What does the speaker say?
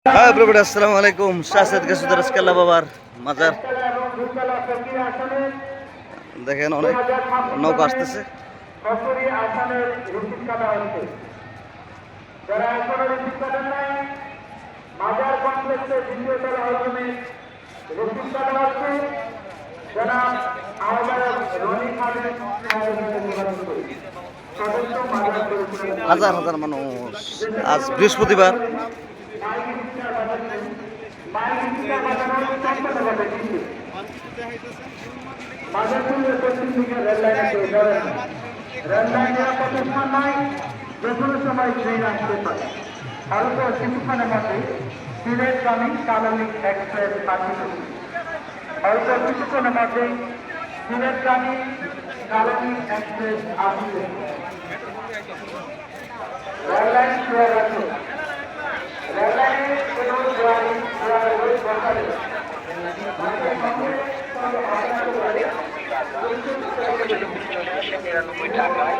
হ্যাঁ এভরিবডি আসসালামু আলাইকুম। শাহসাদ গাছুদার কেল্লা বাবার মাজার দেখেন, অনেক নৌকা আসতেছে। হাজার হাজার মানুষ আজ বৃহস্পতিবার। যেকোনো সময় ট্রেন আসতে পারে। অল্প কিছুক্ষণের মধ্যে সিলেটগামী কালনী এক্সপ্রেস আসবে। অল্প কিছুক্ষণের মধ্যে সিলেটগামী কালনী এক্সপ্রেস আসবে। রেললাইন শুয়ে গেছে। রেললাইনে কোনো গাড়ি বসালে টাকায়